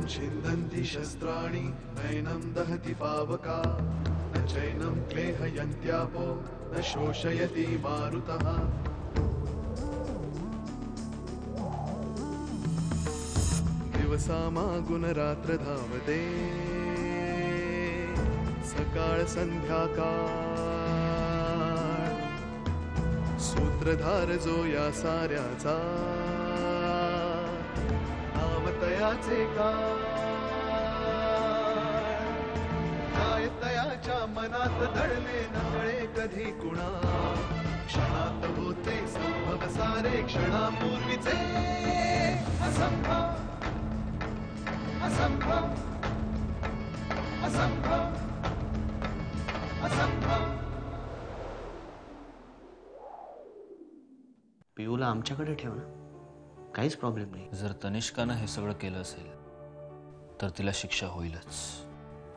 छिन्दन्ति शस्त्राणि नैनं दहति पावका न चैनं क्लेहयन्त्यापो न शोषयति मारुतः दिवसामागुनरात्र धावते सकाळ संध्याकाळ सूत्रधार जो या साऱ्याचा नामतयाचे काय तयाच्या मनात दडले नकळे कधी कुणा क्षणात होते संभव सारे क्षणापूर्वीचे असंभव असंभव असंभव असंभव. पियूला आमच्याकडे ठेव ना, काहीच प्रॉब्लेम नाही. जर तनिष्कानं हे सगळं केलं असेल तर तिला शिक्षा होईलच,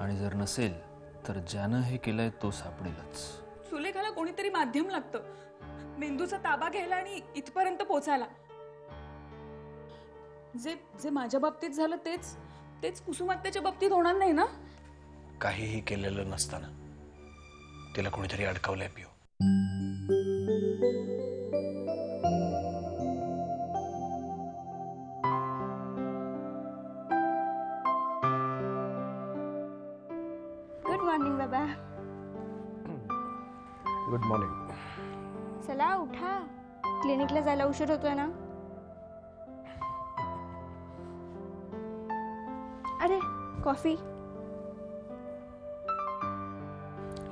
आणि जर नसेल तर ज्यानं हे केलंय तो सापडेलच. सुलेखाला कोणीतरी माध्यम लागतं मेंदूचा ताबा घ्यायला आणि इथपर्यंत पोचायला. जे जे माझ्या बाबतीत झालं तेच तेच कुसुमात्याच्या बाबतीत होणार नाही ना. काहीही केलेलं नसताना तिला कोणीतरी अडकवलंय पिऊ. गुड मॉर्निंग बाबा. Good morning. चला उठा, क्लिनिकला जायला उशीर होतोय ना. अरे कॉफी.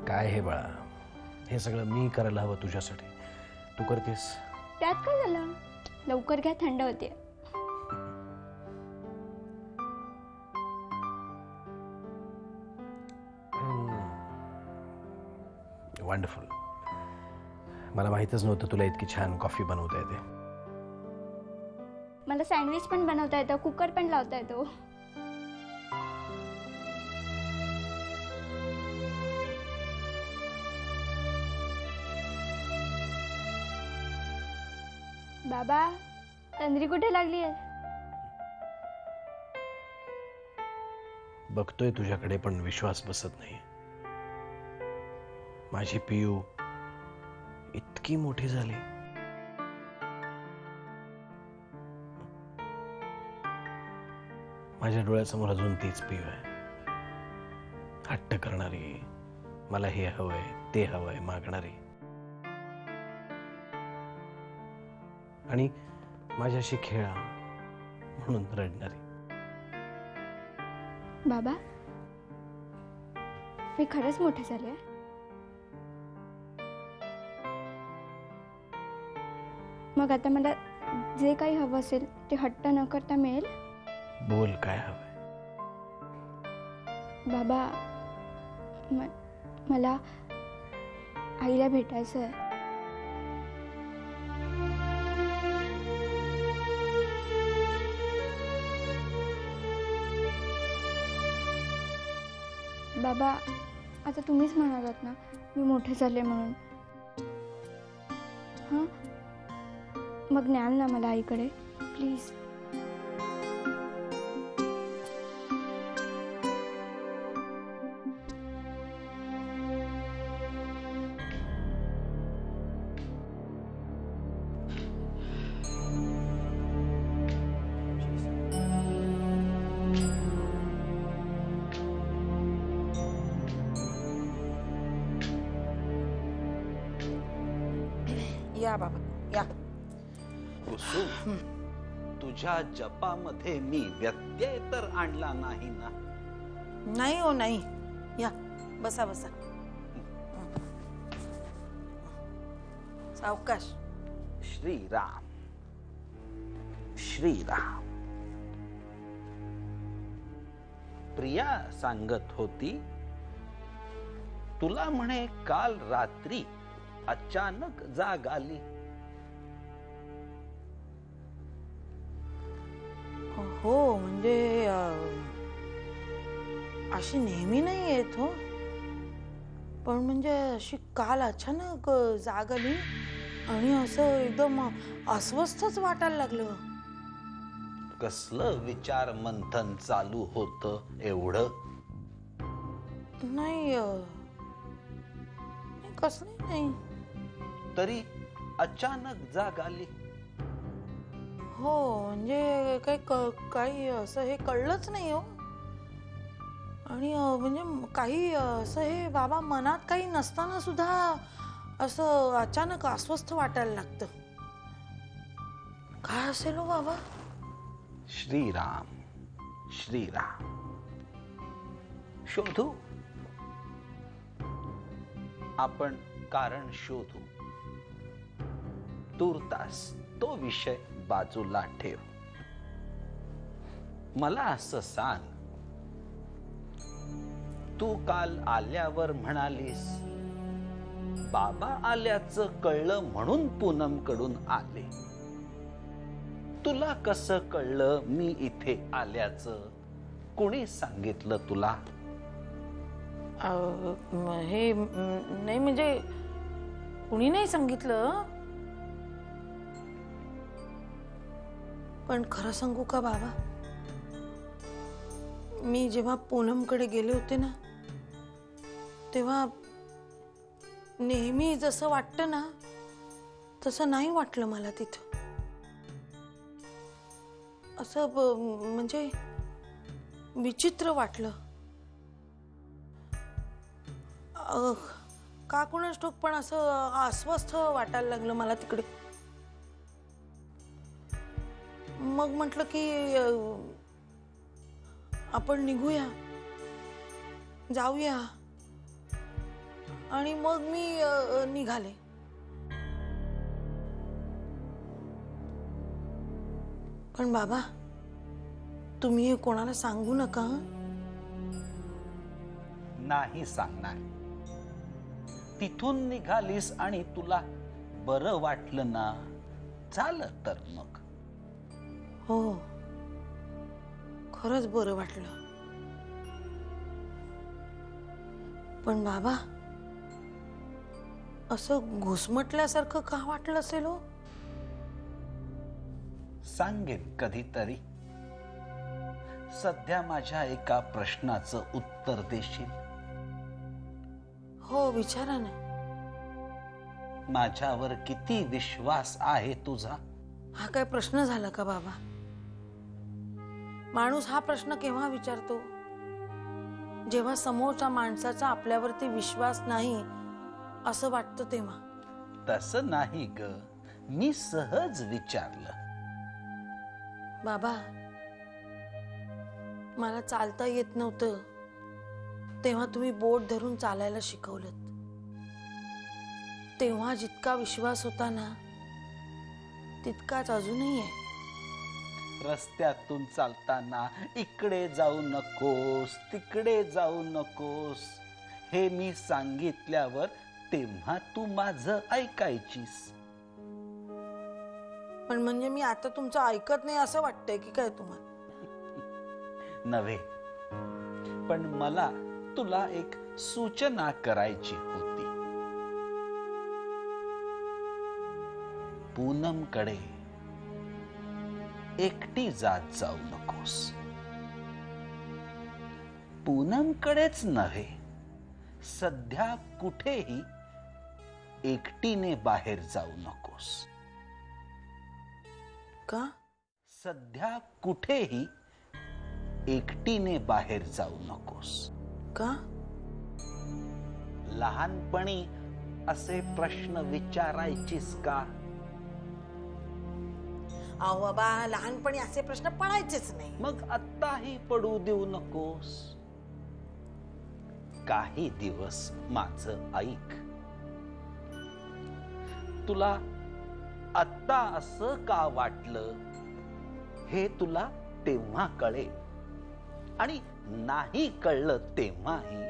काय हे बाळा, हे सगळं मी करायला हवं तुझ्यासाठी, तू करतेस. त्यात काय झालं, लवकर घ्या, थंड होते. वंडरफुल. मला माहितच नव्हतं तुला इतकी छान कॉफी बनवता येते. मला सँडविच पण बनवता येतं, कुकर पण लावता येतो. बाबा, तंद्री कुठे लागली आहे? बघतोय तुझ्याकडे पण विश्वास बसत नाही. माझी पियू इतकी मोठी झाली. माझ्या डोळ्यासमोर अजून तीच पियू आहे, हट्ट करणारी, मला हे हवंय ते हवंय मागणारी, आणि माझ्याशी खेळा म्हणून रडणारी. बाबा, मी खरंच मोठे झाले. मग आता मला जे काही हवं असेल ते हट्ट न करता मिळेल? बोल, काय हवंय? बाबा, मला आईला भेटायचं आहे. बाबा, आता तुम्हीच म्हणालात ना मी मोठे झाले म्हणून. हां, मग न्याल ना मला आईकडे प्लीज. या बाबा या. कुसुम, तुझ्या जपामध्ये मी व्यत्यय तर आणला नाही ना? नाही हो नाही. या बसा बसा. सावकाश. श्रीराम श्रीराम. प्रिया सांगत होती तुला म्हणे काल रात्री अचानक जाग आली. हो म्हणजे अशी नेहमी नाही येत हो, पण म्हणजे अशी काल अचानक जाग आली आणि असं एकदम अस्वस्थच वाटायला लागलं. कसलं विचार मंथन चालू होतं एवढं? नाही कसलं नाही. तरी अचानक जाग आली. हो म्हणजे काही असं हे कळलंच नाही हो. आणि म्हणजे काही असं हे बाबा मनात काही नसताना सुद्धा असं अचानक अस्वस्थ वाटायला लागतं. काय असेल हो बाबा? श्रीराम श्रीराम. शोधू आपण, कारण शोधू. तूर्तास तो विषय बाजूला ठेव. मला असं सांग, तू काल आल्यावर म्हणालीस बाबा आल्याचं कळलं म्हणून पूनम कडून आले. तुला कसं कळलं मी इथे आल्याचं? कोणी सांगितलं तुला? हे नाही म्हणजे कुणी नाही सांगितलं. पण खरं सांगू का बाबा, मी जेव्हा पूनमकडे गेले होते ना, तेव्हा नेहमी जसं वाटतं ना तसं नाही वाटलं मला तिथं. असं म्हणजे विचित्र वाटलं. का कुणास ठाऊक पण असं अस्वस्थ वाटायला लागलं मला तिकडे. मग म्हटलं की आपण निघूया, जाऊया. आणि मग मी निघाले. पण बाबा तुम्ही हे कोणाला सांगू नका. नाही सांगणार. तिथून निघालीस आणि तुला बरं वाटलं ना, झालं तर मग. हो खरंच बरं वाटलं. पण बाबा असं घुसमटल्यासारखं का वाटलं असेल हो? सांगेन कधीतरी. सध्या माझ्या एका प्रश्नाचं उत्तर देशील? हो विचारा ना. माझ्यावर किती विश्वास आहे तुझा? हा काय प्रश्न झाला का बाबा? माणूस हा प्रश्न केव्हा विचारतो? जेव्हा समोरच्या माणसाचा आपल्यावरती विश्वास नाही असं वाटतं तेव्हा. तसं नाही ग, मी सहज विचारलं. बाबा मला चालता येत नव्हतं, तेव्हा तुम्ही बोट धरून चालायला शिकवलं. तेव्हा जितका विश्वास होता ना तितकाच अजूनही आहे. रस्त्यातून चालताना इकडे जाऊ नकोस, तिकडे जाऊ नकोस हे मी सांगितल्यावर तेव्हा तू माझं ऐकायचीस. पण म्हणजे मी आता तुमचं ऐकत नाही असं वाटतंय की काय तुम्हाला? नव्हे, पण मला तुला एक सूचना करायची होती. पूनमकडे एकटी जात जाऊ नकोस. पूनमकडेच नव्हे, सध्या कुठेही एकटीने बाहेर जाऊ नकोस. का? सध्या कुठेही एकटीने बाहेर जाऊ नकोस. का? लहानपणी असे प्रश्न विचारायचीस का? अहो बाबा, लहानपणी असे प्रश्न पडायचेच नाही. मग आत्ताही पडू देऊ नकोस. काही दिवस माझं ऐक. तुला आत्ता असं का वाटलं हे तुला तेव्हा कळेल. आणि नाही कळलं तेव्हाही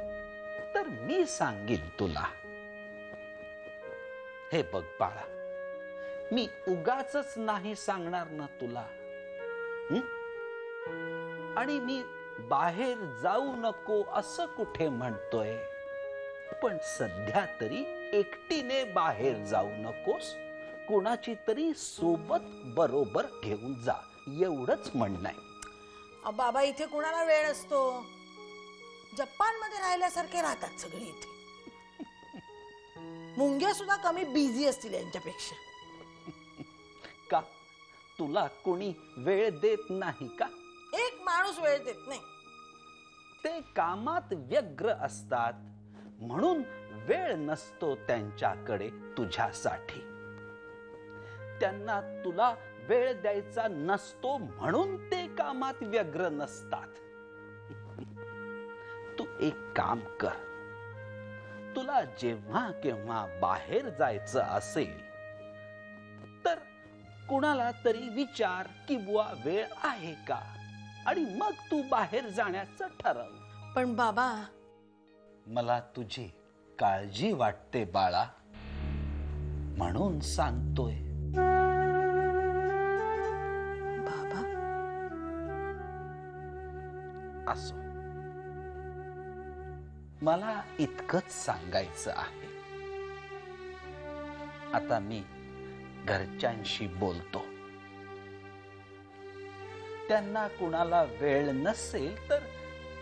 तर मी सांगेन तुला. हे बघ बाळा, मी उगाचच नाही सांगणार ना तुला. आणि मी बाहेर जाऊ नको असं कुठे म्हणतोय. पण सध्या तरी एकटीने बाहेर जाऊ नकोस. कोणाची तरी सोबत बरोबर घेऊन जा. एवढंच म्हणणं आहे. बाबा इथे कुणाला वेळ असतो? जपानमध्ये राहिल्यासारखे राहतात सगळे इथे. मुंग्या सुद्धा कमी बिझी असतील यांच्यापेक्षा. का तुला कोणी वेळ देत नाही का? एक माणूस वेळ देत नाही. ते कामात व्यग्र असतात म्हणून वेळ नसतो त्यांच्याकडे तुझ्यासाठी. त्यांना तुला वेळ द्यायचा नसतो म्हणून ते कामात व्यग्र नसतात. तू एक काम कर, तुला जेव्हा केव्हा बाहेर जायचं असेल तर कुणाला तरी विचार की बुवा वेळ आहे का, आणि मग तू बाहेर जाण्याचं ठरव. पण बाबा, मला तुझी काळजी वाटते बाळा, म्हणून सांगतोय. बाबा असो, मला इतकंच सांगायचं आहे. आता मी घरच्यांशी बोलतो. त्यांना कुणाला वेळ नसेल तर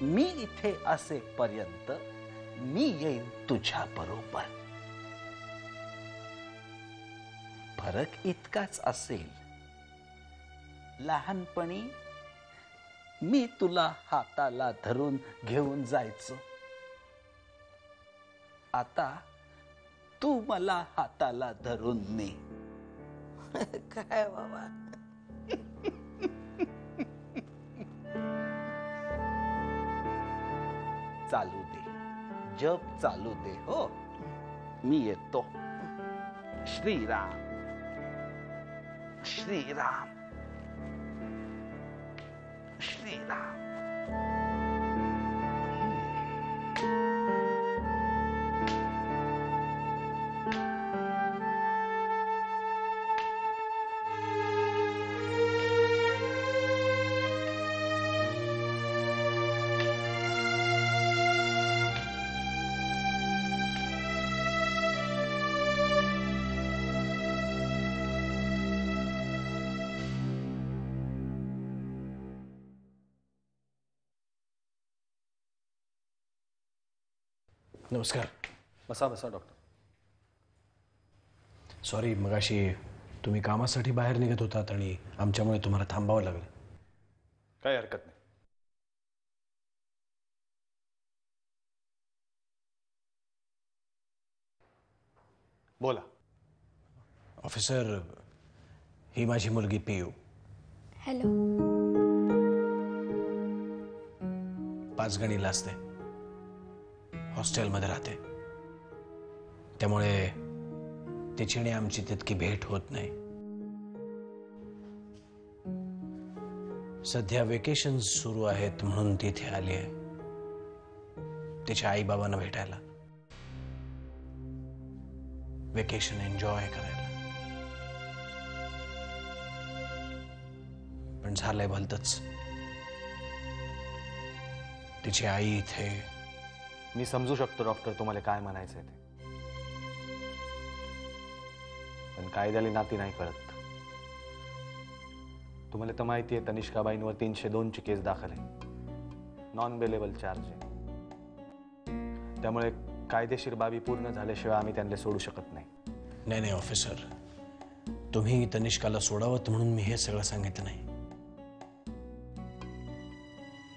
मी इथे असेपर्यंत मी येईन तुझ्या बरोबर. फरक इतकाच असेल, लहानपणी मी तुला हाताला धरून घेऊन जायचो. आता तू मला हाताला धरून ने. काय बाबा, चालू दे, जप चालू दे. हो, मी येतो. श्रीराम श्रीराम श्रीराम. नमस्कार. बसा बसा डॉक्टर. सॉरी, मगाशी तुम्ही कामासाठी बाहेर निघत होतात आणि आमच्यामुळे तुम्हाला थांबावं लागलं. काही हरकत नाही. बोला. ऑफिसर, ही माझी मुलगी पियू. हॅलो. पाचगणीला असते, हॉस्टेलमध्ये राहते. त्यामुळे तिची आणि आमची तितकी भेट होत नाही. सध्या वेकेशन सुरू आहेत म्हणून तिथे आली आहे तिच्या आई बाबांना भेटायला, वेकेशन एन्जॉय करायला. पण झालंय भलतंच. तिची आई इथे. मी समजू शकतो डॉक्टर तुम्हाला काय म्हणायचंय ते, पण कायद्याला नाती नाही कळत. तुम्हाला तर माहिती आहे तनिष्काबाईंवर 302 ची केस दाखल आहे, नॉन बेलेबल चार्ज आहे. त्यामुळे कायदेशीर बाबी पूर्ण झाल्याशिवाय आम्ही त्यांना सोडू शकत नाही. नाही ऑफिसर, तुम्ही तनिष्काला सोडावत म्हणून मी हे सगळं सांगितलं नाही.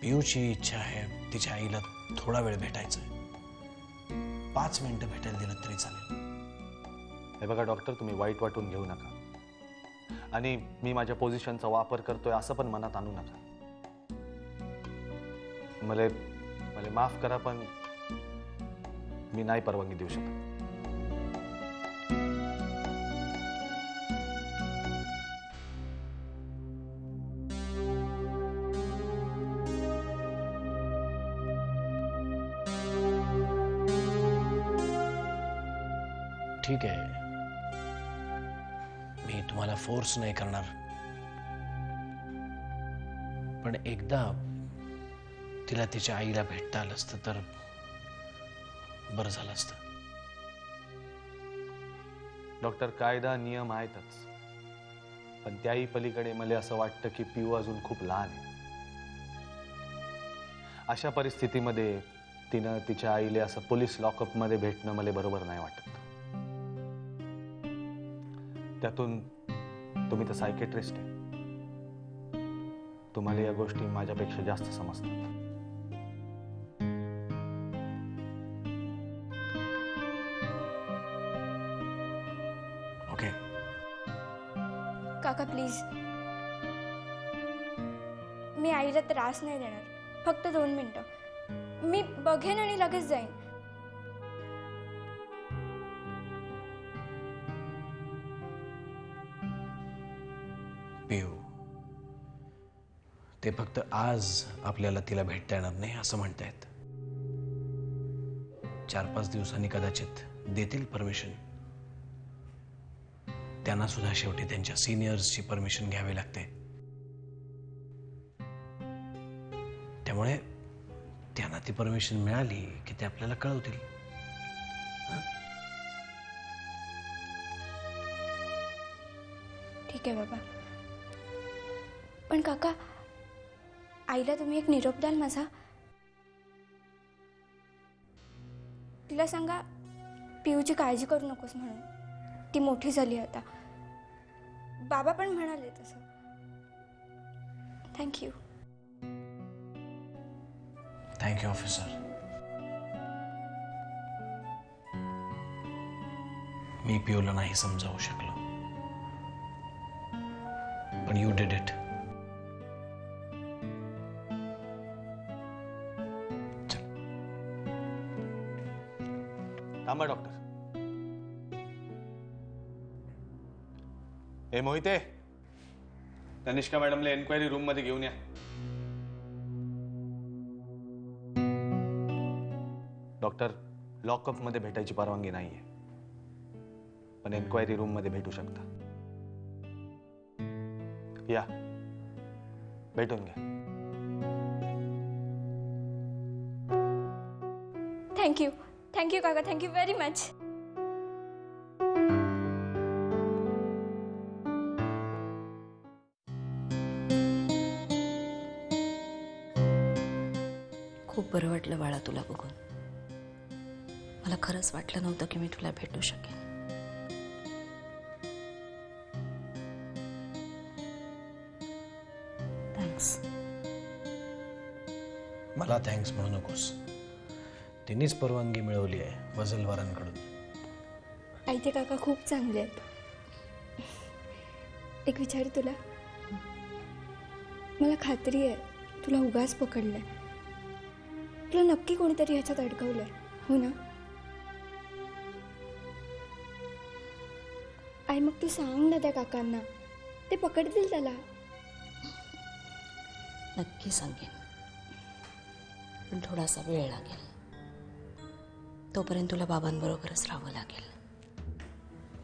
पियूची इच्छा आहे तिच्या आईला थोडा वेळ भेटायचं. 5 मिनिटं भेटायला दिलं तरी चालेल. हे बघा डॉक्टर, तुम्ही वाईट वाटून घेऊ नका आणि मी माझ्या पोझिशनचा वापर करतोय असं पण मनात आणू नका. मला माफ करा, पण मी नाही परवानगी देऊ शकत. ठीक आहे, मी तुम्हाला फोर्स नाही करणार, पण एकदा तिला तिच्या आईला भेटता आलं असतं तर बरं झालं असतं. डॉक्टर, कायदा नियम आहेतच, पण त्याही पलीकडे मला असं वाटतं की पिऊ अजून खूप लहान आहे. अशा परिस्थितीमध्ये तिनं तिच्या आईला असं पोलीस लॉकअपमध्ये भेटणं मला बरोबर नाही वाटत. त्यातून तुम्ही तर सायकेट्रिस्ट आहे, तुम्हाला या गोष्टी माझ्यापेक्षा जास्त समजतात. ओके काका प्लीज, मी आईला त्रास नाही देणार. फक्त 2 मिनिटं मी बघेन आणि लगेच जाईन. पिऊ, ते फक्त आज आपल्याला तिला भेटता येणार नाही असं म्हणतायत. 4-5 दिवसांनी कदाचित देतील परमिशन. त्यांना सुद्धा शेवटी त्यांच्या सिनियर्सची परमिशन घ्यावी लागते. त्यामुळे त्यांना ती परमिशन मिळाली की ते आपल्याला कळवतील. ठीक आहे बाबा. पण काका, आईला तुम्ही एक निरोप द्याल माझा? तिला सांगा पिऊची काळजी करू नकोस म्हणून. ती मोठी झाली आता. बाबा पण म्हणाले तसं. थँक्यू. Thank you officer. मी पिऊला नाही समजावू शकलो, पण यू डिड इट. थांबा डॉक्टर. ए मोहिते, तनिष्का मॅडमला एन्क्वायरी रूम मध्ये घेऊन या. डॉक्टर, लॉकअप मध्ये भेटायची परवानगी नाहीये, पण एन्क्वायरी रूम मध्ये भेटू शकता. या, भेटून घ्या. थँक्यू. थँक्यू काका. Thank you very much. खूप बरं वाटलं बाळा तुला बघून. मला खरंच वाटलं नव्हतं की मी तुला भेटू शकेन. थँक्स. मला थँक्स म्हणू नकोस. तिनेच परवानगी मिळवली आहे वजलवारांकडून. आई ते काका खूप चांगले आहेत. एक विचारू तुला? मला खात्री आहे तुला उगाच पकडलंय. तुला नक्की कोणीतरी ह्याच्यात अडकवलंय, हो ना? आई मग तू सांग ना त्या काकांना, ते पकडतील त्याला. नक्की सांगेन, पण थोडासा वेळ लागेल. तोपर्यंत तुला बाबांबरोबरच राहावं लागेल.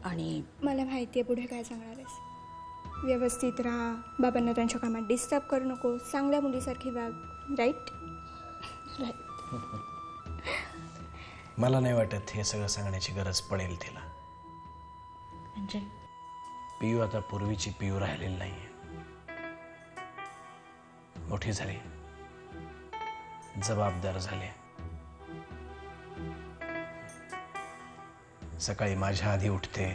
आणि मला माहिती आहे पुढे काय सांगणार आहेस. व्यवस्थित राहा, बाबांना त्यांच्या कामात डिस्टर्ब करू नको, चांगल्या मुलीसारखी वाग. राईट? राईट. मला नाही वाटत हे सगळं सांगण्याची गरज पडेल तिला. म्हणजे पियू आता पूर्वीची पियू राहिलेली नाहीये. मोठी झाली, जबाबदार झाली. सकाळी माझ्या आधी उठते,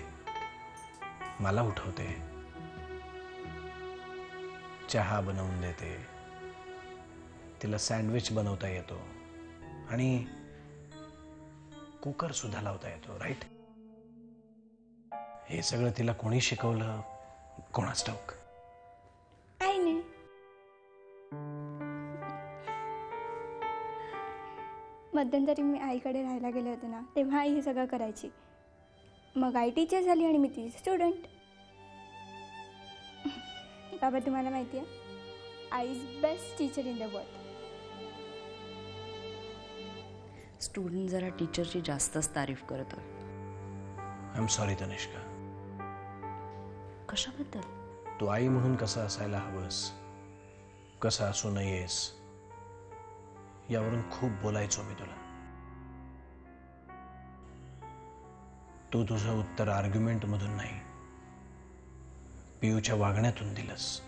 मला उठवते, चहा बनवून देते, तिला सँडविच बनवता येतो आणि कुकर सुद्धा लावता येतो. राईट? हे सगळं तिला कोणी शिकवलं कोणाच ठाऊक. आईने. मध्यंतरी मी आईकडे राहायला गेले होते ना, तेव्हा आई हे सगळं करायची. मग आई टीचर झाली आणि मी ती स्टुडंट. बाबा तुम्हाला माहिती आहे, आई is best teacher in the world. Student जरा टीचरची जास्तच तारीफ करतो. I am sorry Tanishka. कशाबद्दल? तू आई म्हणून कसं असायला हवंस, कसं असू नयेस, यावरून खूप बोलायचो मी तुला. तू तुझं उत्तर आर्ग्युमेंट मधून नाही, पियूच्या वागण्यातून दिलंस.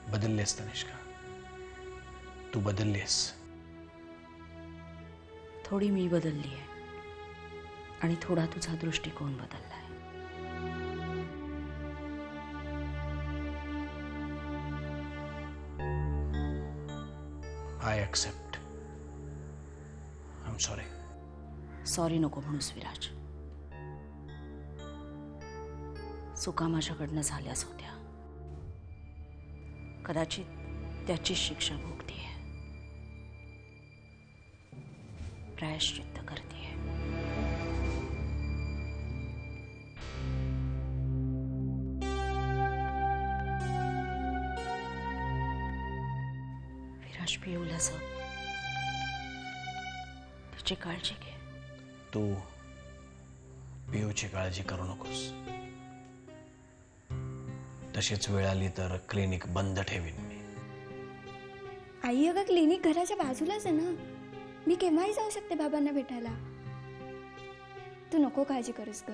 बदललेस तनिष्का, तू बदललीस. थोडी मी बदलली आहे आणि थोडा तुझा दृष्टिकोन बदललाय. I accept. I am sorry. Sorry नको म्हणूस विराज. चुका माझ्याकडनं झाल्याच होत्या. कदाचित त्याची शिक्षा भोगतीये, प्रायश्चित्त करतीये. विराज, पिऊला तिची काळजी घे. तू पियूची काळजी करू नकोस. तशीच वेळ आली तर क्लिनिक बंद ठेवीन मी. आई, अगं क्लिनिक घराच्या बाजूलाच आहे ना. मी केव्हाही जाऊ शकते बाबांना भेटायला. तू नको काळजी करूस ग.